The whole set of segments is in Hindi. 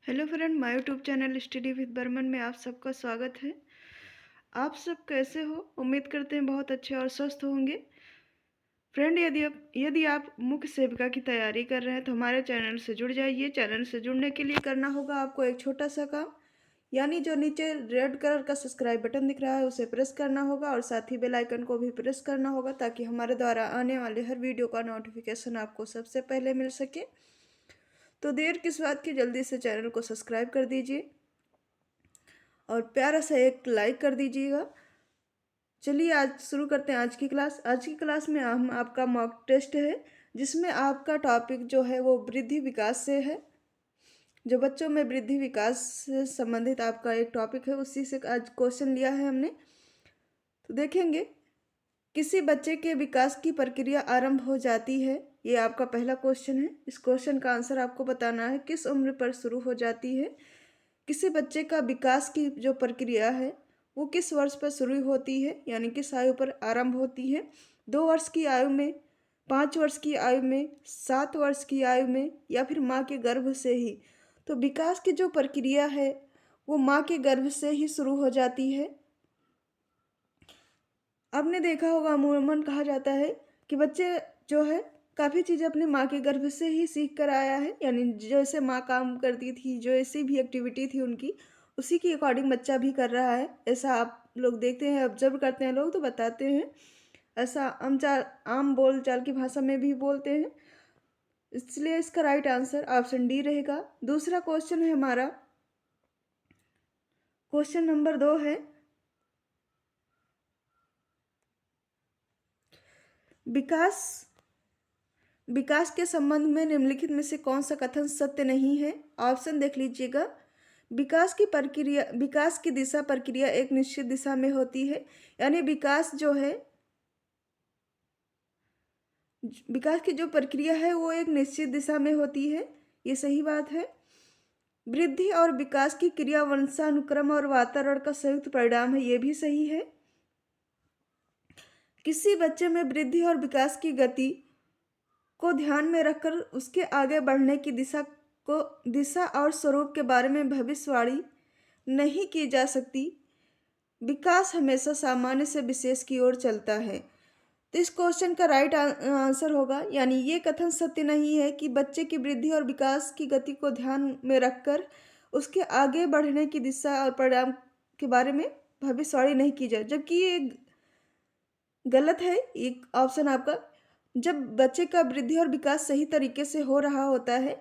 Hello friend, my YouTube channel study with Barman में आप सबका स्वागत है। आप सब कैसे हो? उम्मीद करते हैं बहुत अच्छे और स्वस्थ होंगे। फ्रेंड, यदि आप मुख्य सेविका की तैयारी कर रहे हैं तो हमारे चैनल से जुड़ जाइए। चैनल से जुड़ने के लिए करना होगा आपको एक छोटा सा काम, यानी जो नीचे रेड कलर का सब्सक्राइब बटन दिख रहा है उसे प्रेस करना होगा और साथ ही बेल आइकन को भी प्रेस करना होगा ताकि हमारे द्वारा आने वाले हर वीडियो का नोटिफिकेशन आपको सबसे पहले मिल सके। तो देर किस बात की, जल्दी से चैनल को सब्सक्राइब कर दीजिए और प्यारा सा एक लाइक कर दीजिएगा। चलिए आज शुरू करते हैं आज की क्लास। आज की क्लास में हम आपका मॉक टेस्ट है, जिसमें आपका टॉपिक जो है वो वृद्धि विकास से है। जो बच्चों में वृद्धि विकास से संबंधित आपका एक टॉपिक है, उसी से आज क्वेश्चन लिया है हमने। तो देखेंगे, किसी बच्चे के विकास की प्रक्रिया आरंभ हो जाती है, ये आपका पहला क्वेश्चन है। इस क्वेश्चन का आंसर आपको बताना है, किस उम्र पर शुरू हो जाती है। किसी बच्चे का विकास की जो प्रक्रिया है वो किस वर्ष पर शुरू होती है, यानी किस आयु पर आरंभ होती है। 2 वर्ष की आयु में, 5 वर्ष की आयु में, 7 वर्ष की आयु में, या फिर माँ के गर्भ से ही। तो विकास की जो प्रक्रिया है वो माँ के गर्भ से ही शुरू हो जाती है। आपने देखा होगा, अमूमन कहा जाता है कि बच्चे जो है काफ़ी चीज़ें अपनी माँ के गर्भ से ही सीख कर आया है, यानी जैसे माँ काम करती थी, जो ऐसी भी एक्टिविटी थी उनकी, उसी की अकॉर्डिंग बच्चा भी कर रहा है। ऐसा आप लोग देखते हैं, ऑब्जर्व करते हैं लोग तो बताते हैं। ऐसा आम बोल चाल की भाषा में भी बोलते हैं। इसलिए इसका राइट आंसर ऑप्शन डी रहेगा। दूसरा क्वेश्चन है हमारा, क्वेश्चन नंबर 2 है, विकास विकास के संबंध में निम्नलिखित में से कौन सा कथन सत्य नहीं है। ऑप्शन देख लीजिएगा। विकास की दिशा प्रक्रिया एक निश्चित दिशा में होती है, यानी विकास की जो प्रक्रिया है वो एक निश्चित दिशा में होती है, ये सही बात है। वृद्धि और विकास की क्रिया वंशानुक्रम और वातावरण का संयुक्त परिणाम है, ये भी सही है। किसी बच्चे में वृद्धि और विकास की गति को ध्यान में रखकर उसके आगे बढ़ने की दिशा और स्वरूप के बारे में भविष्यवाणी नहीं की जा सकती। विकास हमेशा सामान्य से विशेष की ओर चलता है। तो इस क्वेश्चन का राइट आंसर होगा, यानी ये कथन सत्य नहीं है कि बच्चे की वृद्धि और विकास की गति को ध्यान में रखकर उसके आगे बढ़ने की दिशा और परिणाम के बारे में भविष्यवाणी नहीं की जाए, जबकि ये गलत है। एक ऑप्शन आपका, जब बच्चे का वृद्धि और विकास सही तरीके से हो रहा होता है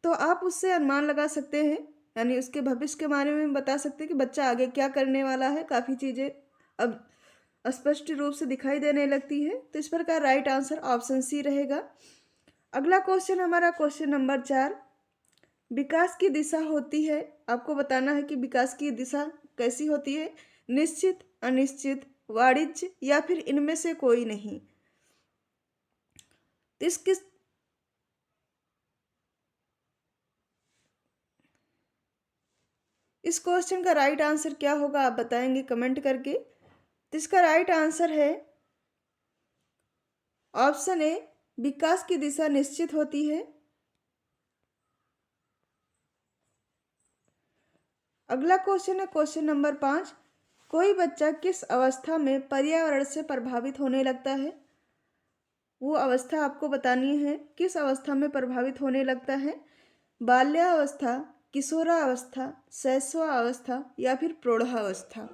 तो आप उससे अनुमान लगा सकते हैं, यानी उसके भविष्य के बारे में बता सकते हैं कि बच्चा आगे क्या करने वाला है। काफ़ी चीज़ें अब स्पष्ट रूप से दिखाई देने लगती है। तो इस प्रकार राइट आंसर ऑप्शन सी रहेगा। अगला क्वेश्चन हमारा क्वेश्चन नंबर 4, विकास की दिशा होती है, आपको बताना है कि विकास की दिशा कैसी होती है, निश्चित, अनिश्चित, वाणिज्य या फिर इनमें से कोई नहीं। तो इस क्वेश्चन का राइट आंसर क्या होगा आप बताएंगे कमेंट करके। तो इसका राइट आंसर है ऑप्शन ए, विकास की दिशा निश्चित होती है। अगला क्वेश्चन है क्वेश्चन नंबर 5, कोई बच्चा किस अवस्था में पर्यावरण से प्रभावित होने लगता है। वो अवस्था आपको बतानी है, किस अवस्था में प्रभावित होने लगता है। बाल्यावस्था, किशोरावस्था, शैशवावस्था या फिर प्रौढ़ावस्था।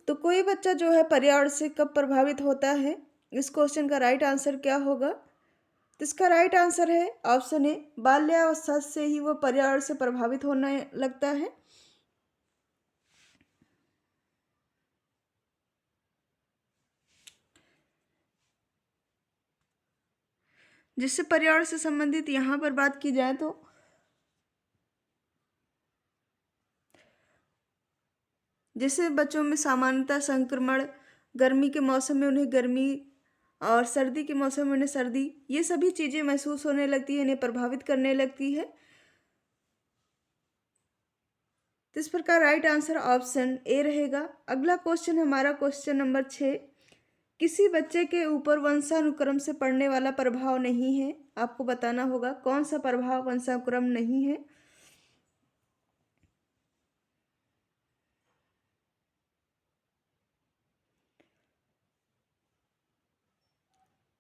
तो कोई बच्चा जो है पर्यावरण से कब प्रभावित होता है, इस क्वेश्चन का राइट आंसर क्या होगा। तो इसका राइट आंसर है ऑप्शन ए, बाल्यावस्था से ही वो पर्यावरण से प्रभावित होने लगता है। जिससे पर्यावरण से संबंधित यहाँ पर बात की जाए तो जैसे बच्चों में सामान्यतः संक्रमण, गर्मी के मौसम में उन्हें गर्मी और सर्दी के मौसम में उन्हें सर्दी, ये सभी चीज़ें महसूस होने लगती है, इन्हें प्रभावित करने लगती है। तो इस प्रकार राइट आंसर ऑप्शन ए रहेगा। अगला क्वेश्चन हमारा क्वेश्चन नंबर 6, किसी बच्चे के ऊपर वंशानुक्रम से पड़ने वाला प्रभाव नहीं है, आपको बताना होगा कौन सा प्रभाव वंशानुक्रम नहीं है।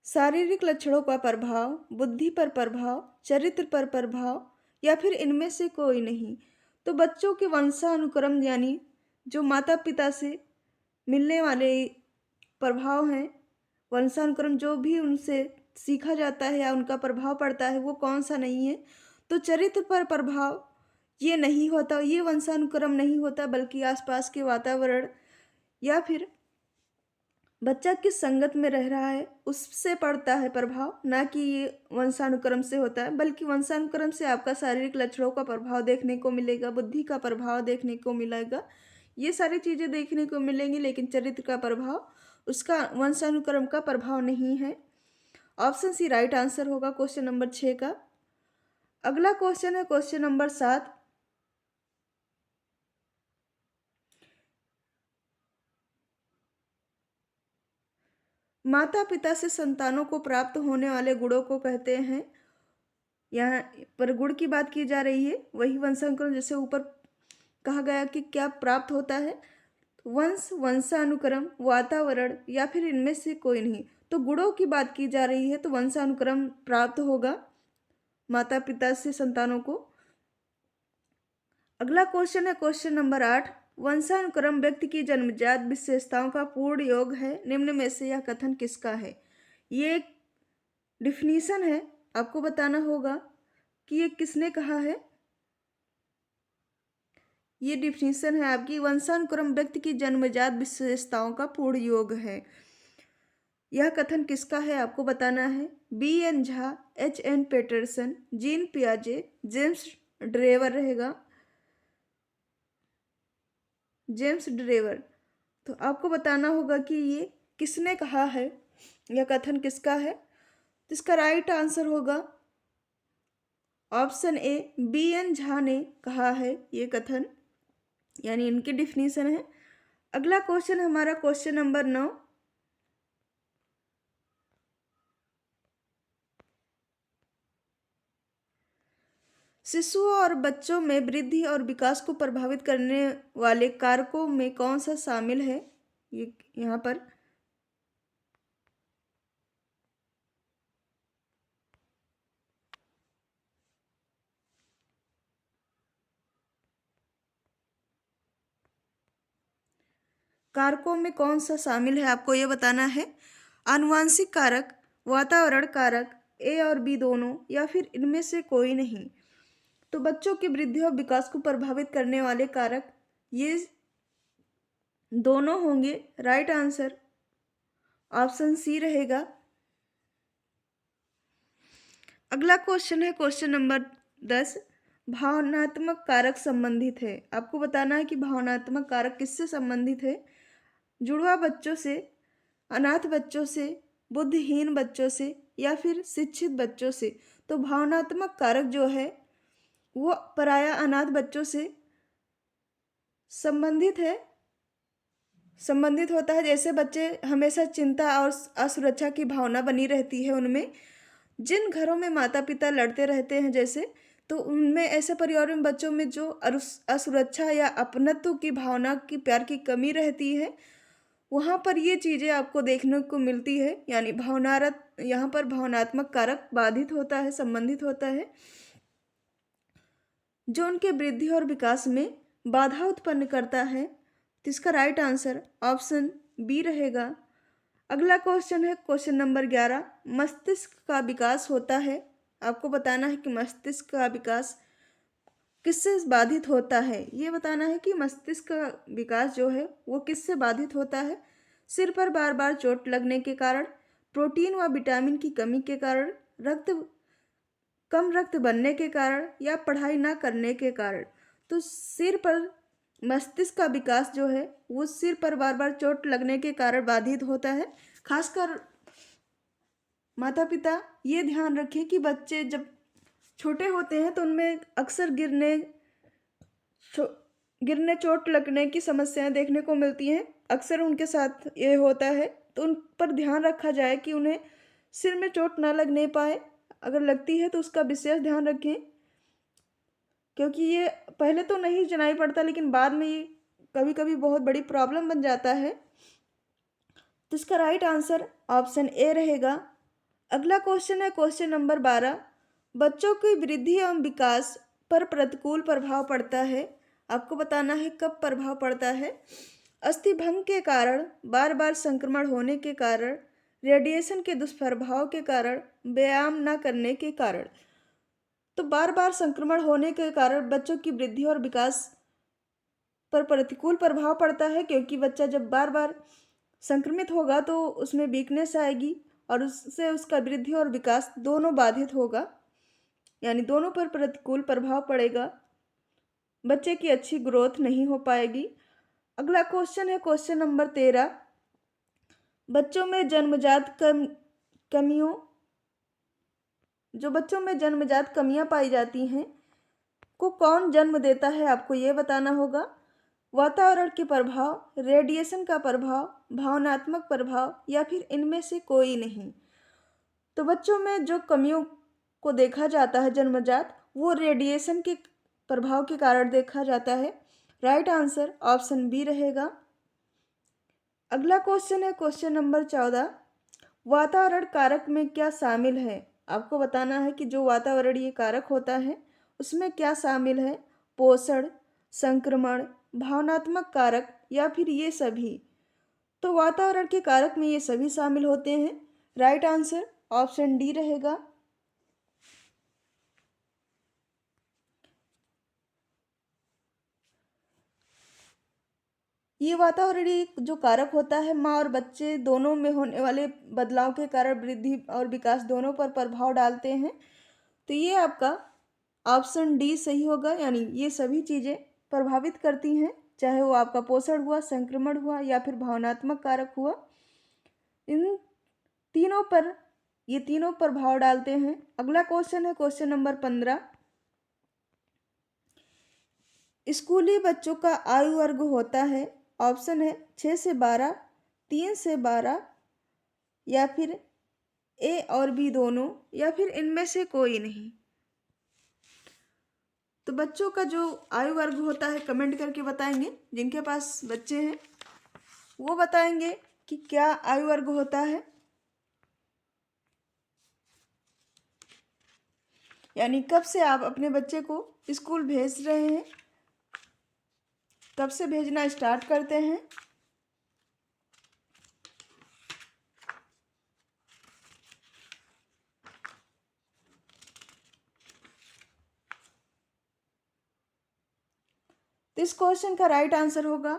शारीरिक लक्षणों का प्रभाव, बुद्धि पर प्रभाव, चरित्र पर प्रभाव या फिर इनमें से कोई नहीं। तो बच्चों के वंशानुक्रम यानी जो माता पिता से मिलने वाले प्रभाव हैं, वंशानुक्रम जो भी उनसे सीखा जाता है या उनका प्रभाव पड़ता है वो कौन सा नहीं है। तो चरित्र पर प्रभाव ये नहीं होता, ये वंशानुक्रम नहीं होता, बल्कि आसपास के वातावरण या फिर बच्चा किस संगत में रह रहा है उससे पड़ता है प्रभाव, ना कि ये वंशानुक्रम से होता है। बल्कि वंशानुक्रम से आपका शारीरिक लक्षणों का प्रभाव देखने को मिलेगा, बुद्धि का प्रभाव देखने को मिलेगा, ये सारी चीज़ें देखने को मिलेंगी, लेकिन चरित्र का प्रभाव उसका वंशानुक्रम का प्रभाव नहीं है। ऑप्शन सी राइट आंसर होगा क्वेश्चन नंबर 6 का। अगला क्वेश्चन है क्वेश्चन नंबर 7। माता पिता से संतानों को प्राप्त होने वाले गुणों को कहते हैं। यहाँ पर गुण की बात की जा रही है, वही वंशानुक्रम जैसे ऊपर कहा गया कि क्या प्राप्त होता है, वंश, वंशानुक्रम, वातावरण या फिर इनमें से कोई नहीं। तो गुणों की बात की जा रही है तो वंशानुक्रम प्राप्त होगा माता पिता से संतानों को। अगला क्वेश्चन है क्वेश्चन नंबर 8। वंशानुक्रम व्यक्ति की जन्मजात विशेषताओं का पूर्ण योग है, निम्न में से यह कथन किसका है। ये एक डिफिनीशन है, आपको बताना होगा कि ये किसने कहा है। ये डिफिनीशन है आपकी, वंशानुक्रम व्यक्ति की जन्मजात विशेषताओं का पूर्ण योग है। यह कथन किसका है आपको बताना है। B.N. Jha, H.N. Patterson, Jean पियाजे, जेम्स ड्रेवर रहेगा, जेम्स ड्रेवर। तो आपको बताना होगा कि ये किसने कहा है, यह कथन किसका है। तो इसका राइट आंसर होगा ऑप्शन ए, B.N. झा ने कहा है ये कथन, यानी इनकी डिफिनीशन है। अगला क्वेश्चन हमारा क्वेश्चन नंबर 9। शिशुओं और बच्चों में वृद्धि और विकास को प्रभावित करने वाले कारकों में कौन सा शामिल है। ये यहाँ पर कारकों में कौन सा शामिल है आपको ये बताना है। आनुवांशिक कारक, वातावरण कारक, ए और बी दोनों या फिर इनमें से कोई नहीं। तो बच्चों की वृद्धि और विकास को प्रभावित करने वाले कारक ये दोनों होंगे। राइट आंसर ऑप्शन सी रहेगा। अगला क्वेश्चन है क्वेश्चन नंबर 10। भावनात्मक कारक संबंधित है, आपको बताना है कि भावनात्मक कारक किससे संबंधित है। जुड़वा बच्चों से, अनाथ बच्चों से, बुद्धिहीन बच्चों से या फिर शिक्षित बच्चों से। तो भावनात्मक कारक जो है वो पराया अनाथ बच्चों से संबंधित है, संबंधित होता है। जैसे बच्चे हमेशा चिंता और असुरक्षा की भावना बनी रहती है उनमें, जिन घरों में माता पिता लड़ते रहते हैं जैसे, तो उनमें ऐसे परिवार में बच्चों में जो असुरक्षा या अपनत्व की भावना की प्यार की कमी रहती है, वहाँ पर ये चीज़ें आपको देखने को मिलती है। यानी यहाँ पर भावनात्मक कारक बाधित होता है, संबंधित होता है, जो उनके वृद्धि और विकास में बाधा उत्पन्न करता है। तो इसका राइट आंसर ऑप्शन बी रहेगा। अगला क्वेश्चन है क्वेश्चन नंबर 11। मस्तिष्क का विकास होता है, आपको बताना है कि मस्तिष्क का विकास किससे बाधित होता है। ये बताना है कि मस्तिष्क का विकास जो है वो किससे बाधित होता है। सिर पर बार बार चोट लगने के कारण, प्रोटीन व विटामिन की कमी के कारण, कम रक्त बनने के कारण या पढ़ाई ना करने के कारण। तो सिर पर मस्तिष्क का विकास जो है वो सिर पर बार बार चोट लगने के कारण बाधित होता है। खासकर माता पिता ये ध्यान रखें कि बच्चे जब छोटे होते हैं तो उनमें अक्सर गिरने चोट लगने की समस्याएं देखने को मिलती हैं, अक्सर उनके साथ ये होता है। तो उन पर ध्यान रखा जाए कि उन्हें सिर में चोट ना लगने पाए, अगर लगती है तो उसका विशेष ध्यान रखें, क्योंकि ये पहले तो नहीं जनाई पड़ता लेकिन बाद में ये कभी कभी बहुत बड़ी प्रॉब्लम बन जाता है। तो इसका राइट आंसर ऑप्शन ए रहेगा। अगला क्वेश्चन है क्वेश्चन नंबर 12। बच्चों की वृद्धि एवं विकास पर प्रतिकूल प्रभाव पड़ता है। आपको बताना है कब प्रभाव पड़ता है। अस्थिभंग के कारण, बार बार संक्रमण होने के कारण, रेडिएशन के दुष्प्रभाव के कारण, व्यायाम न करने के कारण। तो बार बार संक्रमण होने के कारण बच्चों की वृद्धि और विकास पर प्रतिकूल प्रभाव पड़ता है, क्योंकि बच्चा जब बार बार संक्रमित होगा तो उसमें वीकनेस आएगी और उससे उसका वृद्धि और विकास दोनों बाधित होगा, यानी दोनों पर प्रतिकूल प्रभाव पड़ेगा। बच्चे की अच्छी ग्रोथ नहीं हो पाएगी। अगला क्वेश्चन है क्वेश्चन नंबर 13। बच्चों में जन्मजात कमियों जो बच्चों में जन्मजात कमियां पाई जाती हैं को कौन जन्म देता है, आपको ये बताना होगा। वातावरण के प्रभाव, रेडिएशन का प्रभाव, भावनात्मक प्रभाव या फिर इनमें से कोई नहीं। तो बच्चों में जो कमियों को देखा जाता है जन्मजात, वो रेडिएशन के प्रभाव के कारण देखा जाता है। राइट आंसर ऑप्शन बी रहेगा। अगला क्वेश्चन है क्वेश्चन नंबर 14। वातावरण कारक में क्या शामिल है। आपको बताना है कि जो वातावरणीय कारक होता है उसमें क्या शामिल है। पोषण, संक्रमण, भावनात्मक कारक या फिर ये सभी। तो वातावरण के कारक में ये सभी शामिल होते हैं। राइट आंसर ऑप्शन डी रहेगा। ये वातावरणीय जो कारक होता है माँ और बच्चे दोनों में होने वाले बदलाव के कारण वृद्धि और विकास दोनों पर प्रभाव डालते हैं। तो ये आपका ऑप्शन डी सही होगा, यानी ये सभी चीज़ें प्रभावित करती हैं, चाहे वो आपका पोषण हुआ, संक्रमण हुआ या फिर भावनात्मक कारक हुआ। इन तीनों पर ये तीनों प्रभाव डालते हैं। अगला क्वेश्चन है क्वेश्चन नंबर 15। स्कूली बच्चों का आयु वर्ग होता है। ऑप्शन है 6 से 12, 3 से 12 या फिर ए और बी दोनों या फिर इनमें से कोई नहीं। तो बच्चों का जो आयु वर्ग होता है कमेंट करके बताएंगे। जिनके पास बच्चे हैं वो बताएंगे कि क्या आयु वर्ग होता है, यानी कब से आप अपने बच्चे को स्कूल भेज रहे हैं, कब से भेजना स्टार्ट करते हैं। तो इस क्वेश्चन का राइट आंसर होगा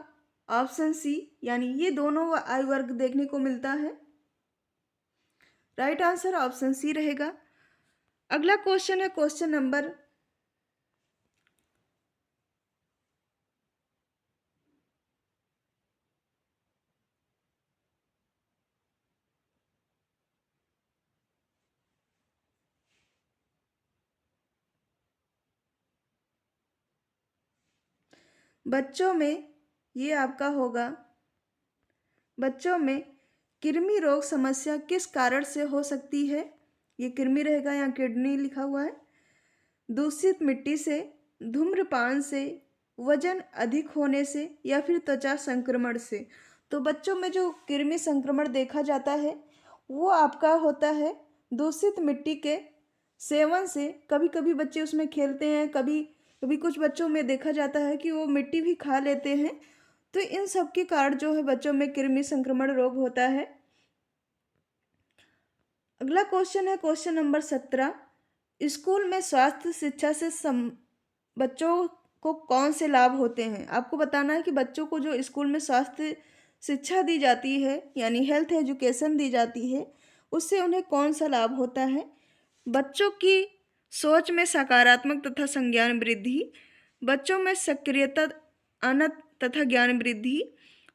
ऑप्शन सी, यानी ये दोनों आयु वर्ग देखने को मिलता है। राइट आंसर ऑप्शन सी रहेगा। अगला क्वेश्चन है क्वेश्चन नंबर बच्चों में ये आपका होगा। बच्चों में कृमि रोग समस्या किस कारण से हो सकती है। ये कृमि रहेगा, यहाँ किडनी लिखा हुआ है। दूषित मिट्टी से, धूम्रपान से, वजन अधिक होने से या फिर त्वचा संक्रमण से। तो बच्चों में जो कृमि संक्रमण देखा जाता है वो आपका होता है दूषित मिट्टी के सेवन से। कभी कभी बच्चे उसमें खेलते हैं, कभी कभी कुछ बच्चों में देखा जाता है कि वो मिट्टी भी खा लेते हैं। तो इन सब के कारण जो है बच्चों में कृमि संक्रमण रोग होता है। अगला क्वेश्चन है क्वेश्चन नंबर 17। स्कूल में स्वास्थ्य शिक्षा से बच्चों को कौन से लाभ होते हैं। आपको बताना है कि बच्चों को जो स्कूल में स्वास्थ्य शिक्षा दी जाती है, यानी हेल्थ एजुकेशन दी जाती है, उससे उन्हें कौन सा लाभ होता है। बच्चों की सोच में सकारात्मक तथा संज्ञान वृद्धि, बच्चों में सक्रियता आना तथा ज्ञान वृद्धि,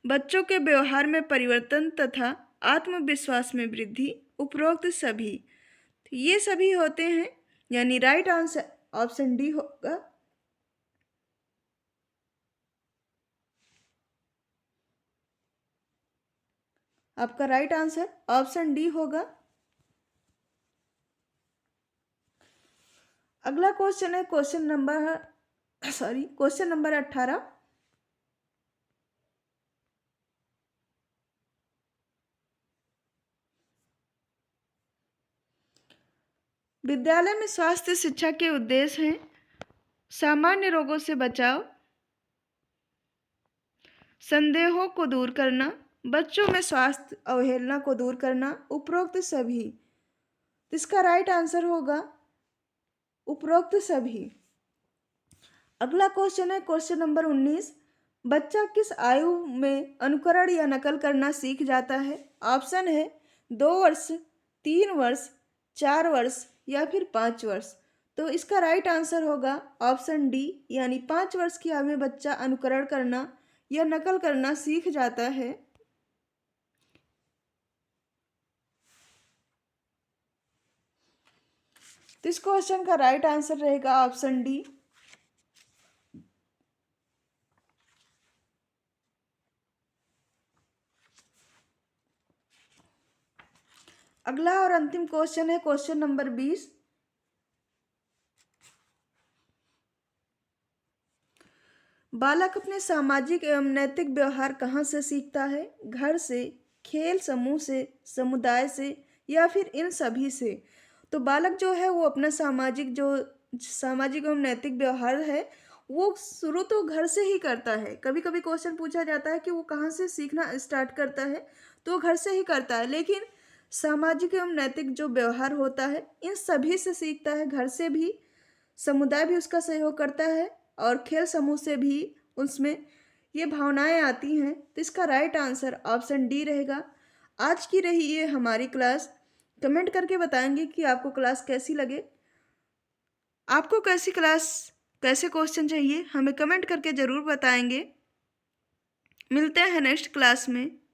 बच्चों के व्यवहार में परिवर्तन तथा आत्मविश्वास में वृद्धि, उपरोक्त सभी। तो ये सभी होते हैं, यानी राइट आंसर ऑप्शन डी होगा। आपका राइट आंसर ऑप्शन डी होगा। अगला क्वेश्चन है क्वेश्चन नंबर 18। विद्यालय में स्वास्थ्य शिक्षा के उद्देश्य हैं सामान्य रोगों से बचाव, संदेहों को दूर करना, बच्चों में स्वास्थ्य अवहेलना को दूर करना, उपरोक्त सभी। तो इसका राइट आंसर होगा उपरोक्त सभी। अगला क्वेश्चन है क्वेश्चन नंबर 19। बच्चा किस आयु में अनुकरण या नकल करना सीख जाता है? ऑप्शन है 2 वर्ष, 3 वर्ष, 4 वर्ष या फिर 5 वर्ष। तो इसका राइट आंसर होगा ऑप्शन डी, यानी 5 वर्ष की आयु में बच्चा अनुकरण करना या नकल करना सीख जाता है। तो इस क्वेश्चन का राइट आंसर रहेगा ऑप्शन डी। अगला और अंतिम क्वेश्चन है क्वेश्चन नंबर 20। बालक अपने सामाजिक एवं नैतिक व्यवहार कहाँ से सीखता है? घर से, खेल समूह से, समुदाय से या फिर इन सभी से। तो बालक जो है वो अपना सामाजिक एवं नैतिक व्यवहार है वो शुरू तो घर से ही करता है। कभी कभी क्वेश्चन पूछा जाता है कि वो कहाँ से सीखना स्टार्ट करता है, तो वो घर से ही करता है। लेकिन सामाजिक एवं नैतिक जो व्यवहार होता है इन सभी से सीखता है। घर से भी, समुदाय भी उसका सहयोग करता है और खेल समूह से भी उसमें ये भावनाएं आती हैं। तो इसका राइट आंसर ऑप्शन डी रहेगा। आज की रही ये हमारी क्लास। कमेंट करके बताएंगे कि आपको क्लास कैसी लगे। आपको कैसी क्लास, कैसे क्वेश्चन चाहिए हमें कमेंट करके ज़रूर बताएंगे। मिलते हैं नेक्स्ट क्लास में।